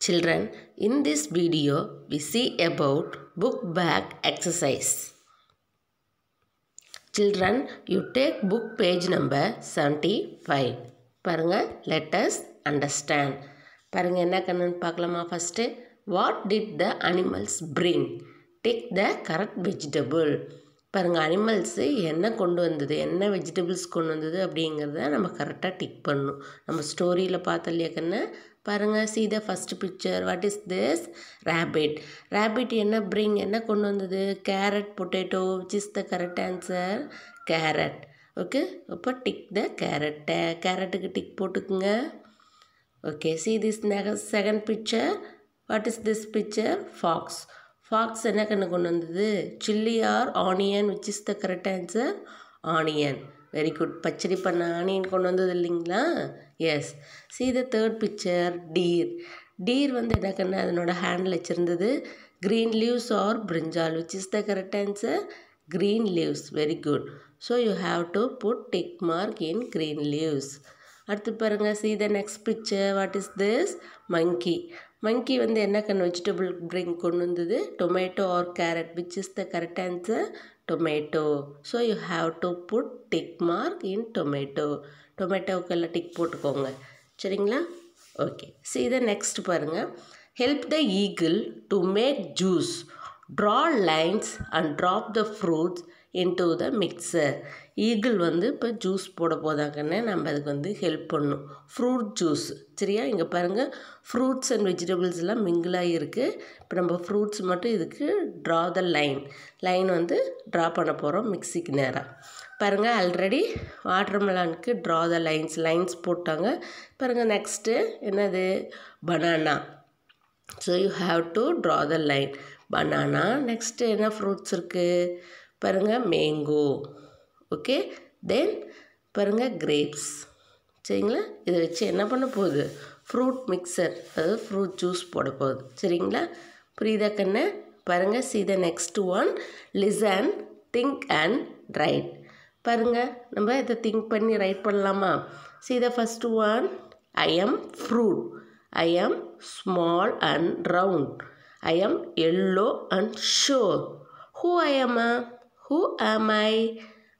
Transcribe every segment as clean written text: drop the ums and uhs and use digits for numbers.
Children, in this video, we see about book bag exercise. Children, you take book page number 75. பாருங்க, let us understand. பாருங்க, என்ன கண்ணன் பார்க்கலாமா first? What did the animals bring? Take the correct vegetable. பாருங்க, animals என்ன கொண்டு வந்தது, என்ன vegetables கொண்டு வந்தது அப்படிங்கிறத நம்ம கரெக்டாக டிக் பண்ணணும். நம்ம ஸ்டோரியில் பார்த்தோம் இல்லையா கண்ணு? பாருங்கள், see the first picture. What is this? Rabbit. Rabbit என்ன bring, என்ன கொண்டு வந்தது? Carrot, potato. Which is the correct answer? Carrot. Okay, அப்போ டிக் த கேரட். கேரட்டுக்கு டிக் போட்டுக்குங்க. Okay, see this second picture. What is this picture? Fox. Fox என்ன கண்ணு கொண்டு வந்தது? Chilli or onion. Which is the correct answer? Onion. Very good. பச்சடி பண்ண onion கொண்டு வந்தது இல்லைங்களா? Yes. see the third picture. Deer. Deer வந்து என்ன கண்ணு அதனோட ஹேண்டில் வச்சுருந்தது? Green leaves or brinjal. Which is the correct answer? Green leaves. Very good. So you have to put tick mark in green leaves. அடுத்து பாருங்கள், see the next picture. What is this? monkey. monkey வந்து என்ன கண்ணு vegetable bring கொண்டு வந்தது? Tomato or carrot. Which is the correct answer? Tomato. So you have to put tick mark in tomato. டொமேட்டோக்கெல்லாம் tick போட்டுக்கோங்க, சரிங்களா? ஓகே, see the next பாருங்கள். help the eagle to make juice. draw lines and drop the fruits into the mixer. Eagle வந்து இப்போ juice போட போதாங்கன்னு நம்ம அதுக்கு வந்து ஹெல்ப் பண்ணணும். ஃப்ரூட் ஜூஸ், சரியா? இங்கே பாருங்கள், ஃப்ரூட்ஸ் அண்ட் வெஜிடபிள்ஸ் எல்லாம் மிங்கிளாகி இருக்குது. இப்போ நம்ம ஃப்ரூட்ஸ் மட்டும் இதுக்கு ட்ரா த லைன் வந்து ட்ரா பண்ண போகிறோம் மிக்சிக்கு நேராக. பாருங்கள், ஆல்ரெடி வாட்டர்மெலானுக்கு ட்ரா த லைன்ஸ் போட்டாங்க. பாருங்கள், நெக்ஸ்ட்டு என்னது? Banana. So you have to draw the line. Banana. Next என்ன ஃப்ரூட்ஸ் இருக்குது? பாருங்கள், மேங்கோ. ஓகே, தென் பாருங்கள், கிரேப்ஸ். சரிங்களா? இதை வச்சு என்ன பண்ண போகுது? ஃப்ரூட் மிக்சர், அதாவது ஃப்ரூட் ஜூஸ் போட போகுது. சரிங்களா? புரியுதா கண்ணு? பாருங்கள், see the next one. listen, think and write. பாருங்கள், நம்ம இதை திங்க் பண்ணி ரைட் பண்ணலாமா? see the first one. I am fruit. I am small and round. I am yellow and sure. Who I am? Who am I?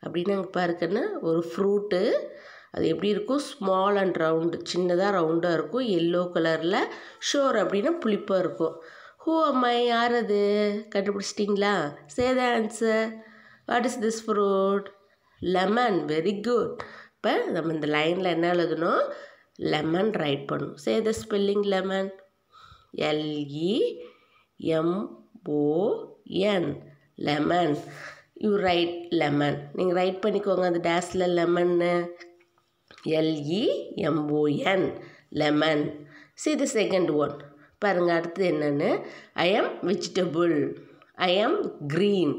அப்படின்னு அங்கே பாருக்கன்னா, ஒரு fruit. அது எப்படி இருக்கும்? ஸ்மால் அண்ட் ரவுண்டு, சின்னதாக ரவுண்டாக இருக்கும், எல்லோ கலரில். ஷோர் அப்படின்னா புளிப்பாக இருக்கும். Who am I? யார் அது? கண்டுபிடிச்சிட்டிங்களா? say the answer. what is this fruit? Lemon. Very good. இப்போ நம்ம இந்த லைனில் என்ன எழுதணும்? லெமன் ரைட் பண்ணணும். say the spelling lemon. LEMON. Lemon. You right lemon. நீங்கள் ரைட் பண்ணிக்கோங்க அந்த டேஸில் லெமன்னு. LEMON. Lemon. see the second one. பாருங்கள், அடுத்தது என்னென்னு? I am vegetable. I am green.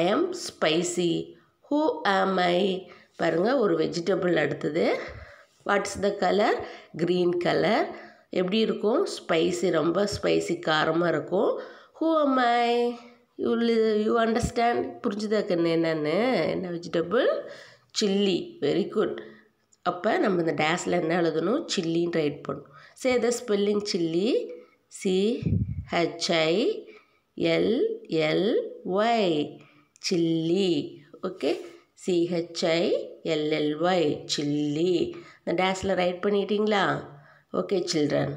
I am spicy. Who am I? பாருங்கள், ஒரு வெஜிடபிள். அடுத்தது what's the colour? Green colour. எப்படி இருக்கும்? ஸ்பைசி, ரொம்ப ஸ்பைசி, காரமாக இருக்கும். Who am I? You understand? புரிஞ்சுதா கண்ணு என்னென்னு? என்ன வெஜிடபிள்? சில்லி. Very good. அப்போ நம்ம இந்த டேஸில் என்ன எழுதணும்? சில்லின்னு ரைட் பண்ணணும். say the spelling chilli. CHILLY. Chilli. Okay, CHILLY. Chilli. இந்த டேஸில் ரைட் பண்ணிட்டீங்களா? Okay children,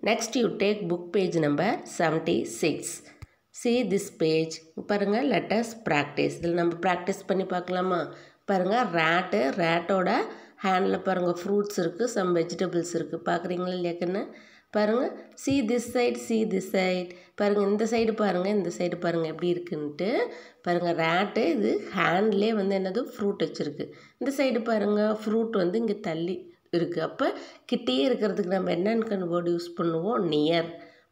next you take book page number 76. see this page. பாருங்கள், let us practice. இதில் நம்ம ப்ராக்டிஸ் பண்ணி பார்க்கலாமா? பாருங்கள், ரேட்டோட ஹேண்டில் பாருங்கள் ஃப்ரூட்ஸ் இருக்குது, சம் வெஜிடபிள்ஸ் இருக்குது. பார்க்குறீங்களா இல்லையா கண்ணு? பாருங்கள், see this side. பாருங்கள், இந்த சைடு பாருங்கள், இந்த சைடு பாருங்கள் எப்படி இருக்குன்ட்டு. பாருங்கள், ரேட்டு இது ஹேண்ட்லேயே வந்து என்னது? ஃப்ரூட் வச்சுருக்கு. இந்த சைடு பாருங்கள், ஃப்ரூட் வந்து இங்கே தள்ளி இருக்குது. அப்போ கிட்டேயே இருக்கிறதுக்கு நம்ம என்னென்னு வேர்டு யூஸ் பண்ணுவோம்? நியர்,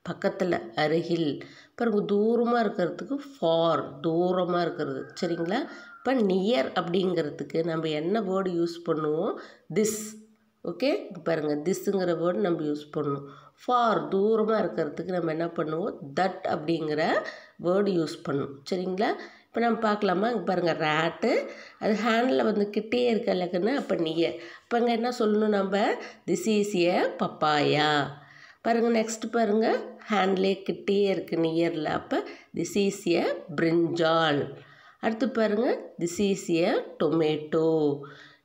பக்கத்தில், அருகில். பாருங்கள், தூரமாக இருக்கிறதுக்கு ஃபார், தூரமாக இருக்கிறது. சரிங்களா? இப்போ நியர் அப்படிங்கிறதுக்கு நம்ம என்ன வேர்டு யூஸ் பண்ணுவோம்? திஸ். ஓகே, பாருங்கள், திஸ்ஸுங்கிற வேர்டு நம்ம யூஸ் பண்ணுவோம். ஃபார், தூரமாக இருக்கிறதுக்கு நம்ம என்ன பண்ணுவோம்? தட் அப்படிங்கிற வேர்டு யூஸ் பண்ணுவோம். சரிங்களா? இப்போ நம்ம பார்க்கலாமா? இங்கே பாருங்கள், ரேட்டு அது ஹேண்டில் வந்து கிட்டே இருக்கலக்குன்னு அப்போ நியர். இப்போ இங்கே என்ன சொல்லணும் நம்ம? This is a papaya. பாருங்கள் நெக்ஸ்ட் பாருங்கள், ஹேண்ட்லே கிட்டே இருக்குது நியரில். அப்போ திஸ் இஸ் எ பிரிஞ்சால். அடுத்து பாருங்கள், திஸ் இஸ் எ டொமேட்டோ.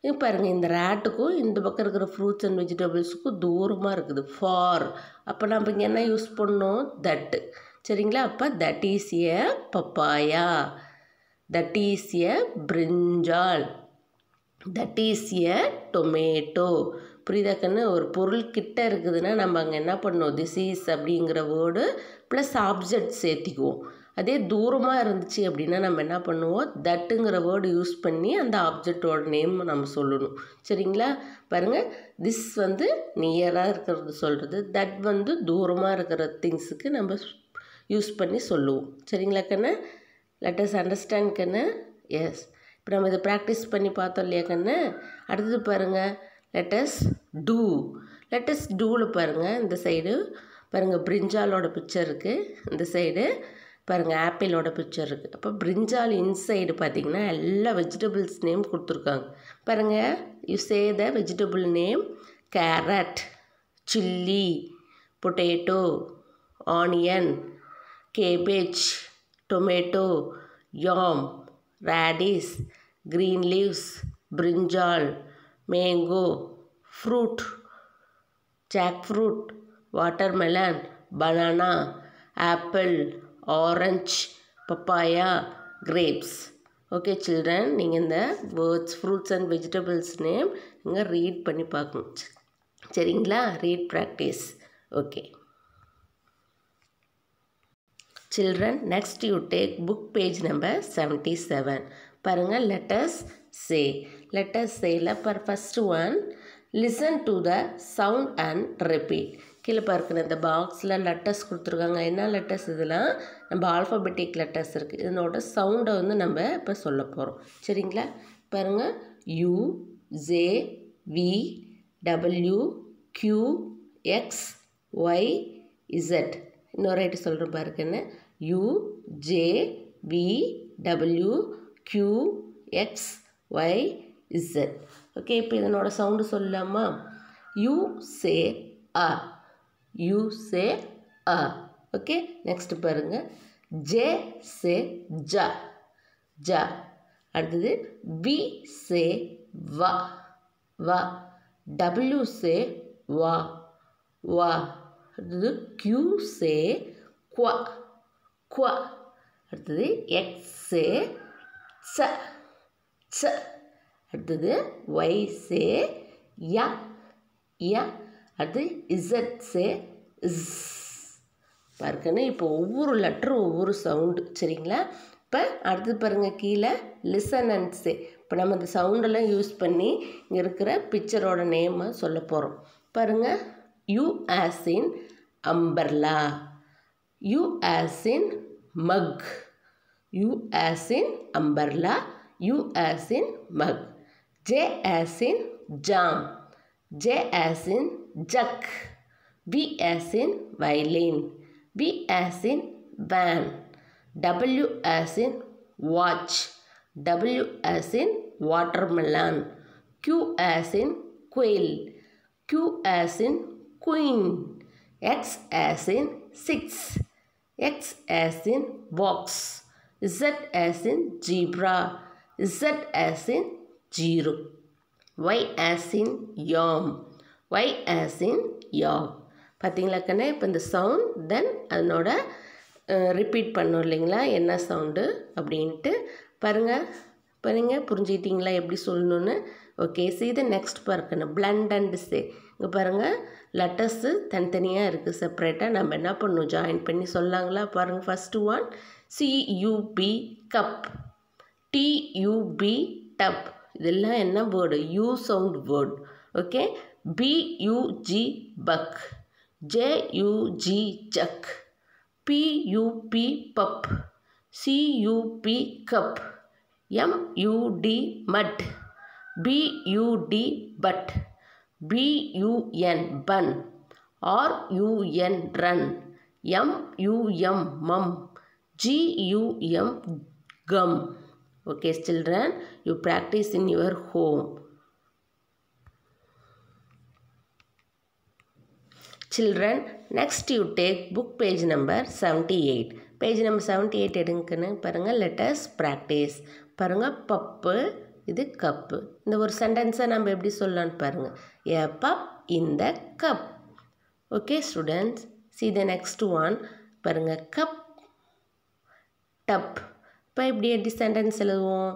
இப்போ பாருங்கள், இந்த ரேட்டுக்கும் இந்த பக்கம் இருக்கிற ஃப்ரூட்ஸ் அண்ட் வெஜிடபிள்ஸுக்கும் தூரமாக இருக்குது, ஃபார். அப்போ நம்ம இங்கே என்ன யூஸ் பண்ணோம்? தட். சரிங்களா? அப்போ that is a papaya, that is a brinjal, that is a tomato. புரியுதா கண்ணு? ஒரு பொருள் கிட்ட இருக்குதுன்னா நம்ம அங்கே என்ன பண்ணோம்? திஸ் இஸ் அப்படிங்கிற வேர்டு ப்ளஸ் ஆப்ஜெக்ட் சேர்த்திக்குவோம். அதே தூரமாக இருந்துச்சு அப்படின்னா நம்ம என்ன பண்ணுவோம்? தட்டுங்கிற வேர்டு யூஸ் பண்ணி அந்த ஆப்ஜெக்டோட நேம் நம்ம சொல்லணும். சரிங்களா? பாருங்கள், திஸ் வந்து நியராக இருக்கிறது சொல்கிறது, தட் வந்து தூரமாக இருக்கிற திங்ஸுக்கு நம்ம யூஸ் பண்ணி சொல்லுவோம். சரிங்களா கண்ணு? லெட் அஸ் அண்டர்ஸ்டாண்ட் கண்ணு. எஸ், இப்போ நம்ம இதை ப்ராக்டிஸ் பண்ணி பார்த்தோம் இல்லையா கண்ணு? அடுத்தது பாருங்கள், let us do. Let us டூவில் பாருங்கள், இந்த சைடு பாருங்கள் பிரிஞ்சாலோட பிக்சர் இருக்குது, இந்த சைடு பாருங்கள் ஆப்பிளோட பிக்சர் இருக்குது. அப்போ பிரிஞ்சால் இன்சைடு பார்த்திங்கன்னா எல்லா வெஜிடபிள்ஸ் நேம் கொடுத்துருக்காங்க. பாருங்கள், you say the vegetable name: carrot, chilli, potato, onion, cabbage, tomato, யாம், radish, green leaves, brinjal, mango, fruit, jackfruit, watermelon, banana, apple, orange, papaya, grapes. Okay children, நீங்கள் இந்த words, fruits and vegetables name நீங்கள் read பண்ணி பார்க்கணும். சரிங்களா? read practice. Okay children, next you take book page number 77. பாருங்கள், let us say. Let us say for first one, listen to the sound and repeat. கீழே பார்க்குற இந்த பாக்ஸில் letters கொடுத்துருக்காங்க. என்ன லெட்டர்ஸ்? இதெல்லாம் நம்ம ஆல்ஃபபெட்டிக் லெட்டர்ஸ் இருக்குது. இதனோட சவுண்டை வந்து நம்ம இப்போ சொல்ல போகிறோம். சரிங்களா? பாருங்கள், U, Z, V, W, Q, X, Y, Z. இன்னொரு ரைட்டு சொல்கிறேன் பாருங்கன்னு. U, J, V, W, Q, X, Y, Z. Okay, இப்போ இதனோட சவுண்டு சொல்லலாமா? U say A. U say A. Okay, next பாருங்கள். J say Ja. Ja. அடுத்தது V say Va. Va. W say Va. Va. அடுத்தது Q say Qua. Qua. அடுத்தது X say Cha. Cha. அடுத்தது Y say Ya. Ya. அடுத்து Z say Z. பாருங்கன்னு, இப்போ ஒவ்வொரு லெட்டரும் ஒவ்வொரு சவுண்டு. சரிங்களா? இப்போ அடுத்து பாருங்கள், கீழே லிசன் அண்ட் சே. இப்போ நம்ம இந்த சவுண்டெல்லாம் யூஸ் பண்ணி இங்கே இருக்கிற பிக்சரோட நேமை சொல்ல போகிறோம். பாருங்கள், U as in umbrella, U as in mug, U as in umbrella, U as in mug. J as in jam, J as in jug. V as in violin, V as in van. W as in watch, W as in watermelon. Q as in quail, Q as in queen. X as in six, X as in box. Z as in zebra, Z as in zero. Y as in yam, Y as in yam. பார்த்தீங்களா கண்ணே? இப்போ இந்த sound தென் அதனோட repeat பண்ணோம் இல்லைங்களா, என்ன sound அப்படின்ட்டு. பாருங்கள் புரிஞ்சுக்கிட்டிங்களா எப்படி சொல்லணுன்னு? ஓகே, see the next பார்க்கணும். blend and say. இங்கே பாருங்கள், லெட்டர்ஸு தனித்தனியாக இருக்குது, செப்பரேட்டாக. நம்ம என்ன பண்ணணும்? ஜாயின் பண்ணி சொல்லாங்களா? பாருங்கள், first one CUB cub, TUB tub. இதெல்லாம் என்ன word? U sound word. Okay, BUG bug, JUG jug, PUP pup, CUP cup, MUD mud, BUD bud, BUN bun, RUN run, MUM mum, GUM gum. Okay children, you practice in your home. Children, next you take book page number 78. Page number 78 எடுங்கன்னு பாருங்க. Let us practice. பாருங்க, பப்பு, இது cup. இந்த ஒரு சென்டென்ஸை நம்ம எப்படி சொல்லலாம்னு பாருங்க. A pup in the cup. Okay students, see the next one. பாருங்க, cup, tub. இப்போ எப்படி சென்டென்ஸ் எழுதுவோம்?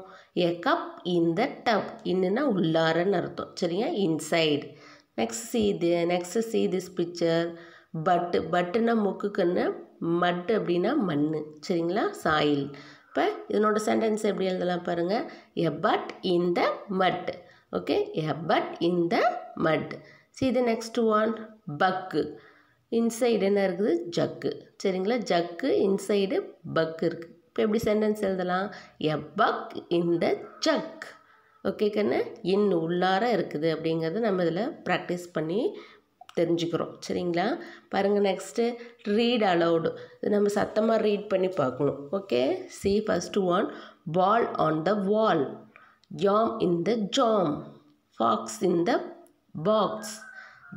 A cup in the tub. இன்னுன்னா உள்ளாரன்னு அர்த்தம். சரியா? Inside. Next see this picture. பட்டுனா மூக்குக்குன்னு, மட் அப்படின்னா மண். சரிங்களா? சாயில். இப்போ இதனோட சென்டென்ஸ் எப்படி எழுதலாம் பாருங்கள். A butt in the mud. Okay, a butt in the mud. See the next one. பக்கு. இன்சைடு என்ன இருக்குது? ஜக்கு. சரிங்களா? ஜக்கு இன்சைடு பக்கு இருக்குது. இப்போ எப்படி சென்டென்ஸ் எழுதலாம்? A buck in the jug. Okay கண்ணு, இன் உள்ளார இருக்குது அப்படிங்கிறது நம்ம இதில் ப்ராக்டிஸ் பண்ணி தெரிஞ்சுக்கிறோம். சரிங்களா? பாருங்கள், நெக்ஸ்ட்டு ரீட் அலவுடு. இது நம்ம சத்தமாக ரீட் பண்ணி பார்க்கணும். Okay, see first one. Ball on the wall, jam in the jam, fox in the box,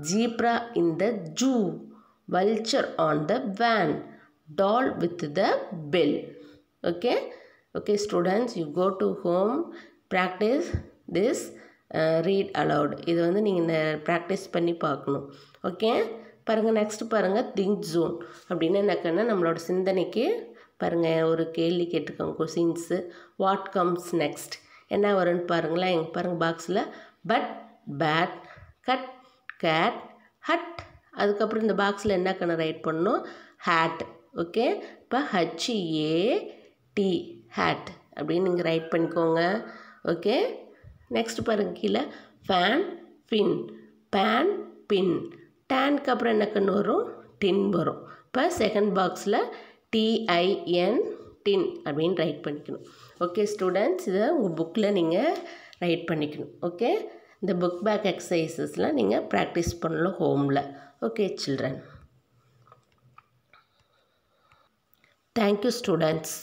zebra in the zoo, vulture on the van, doll with the bell. Okay students, you go to home, practice this read aloud. இது வந்து நீங்கள் practice பண்ணி பார்க்கணும். Okay, பாருங்கள். Next பாருங்கள், think zone அப்படின்னு என்னக்கன்னா நம்மளோட சிந்தனைக்கு பாருங்கள் ஒரு கேள்வி கேட்டிருக்கோங்க. கொஸ்டின்ஸு. வாட் கம்ஸ் நெக்ஸ்ட், என்ன வரும்னு பாருங்களேன். எங்கள் பாருங்கள் பாக்ஸில் but, bat, cut, cat, hut. அதுக்கப்புறம் இந்த பாக்ஸில் என்ன கண்ணு ரைட் பண்ணணும்? ஹேட். ஓகே, இப்போ HAT, ஹேட் அப்படின்னு நீங்கள் ரைட் பண்ணிக்கோங்க. ஓகே, நெக்ஸ்ட் பாருங்கள் கீழே ஃபேன், பின், பேன், பின். டேனுக்கு அப்புறம் என்ன கண்ணு வரும்? டின் வரும். இப்போ செகண்ட் பாக்ஸில் TIN, டின் அப்படின்னு ரைட் பண்ணிக்கணும். ஓகே ஸ்டூடெண்ட்ஸ், இதை உங்கள் புக்கில் நீங்கள் ரைட் பண்ணிக்கணும். ஓகே, இந்த புக் பேக் எக்ஸசைசஸ்லாம் நீங்கள் ப்ராக்டிஸ் பண்ணலாம் ஹோமில். Okay children, thank you students.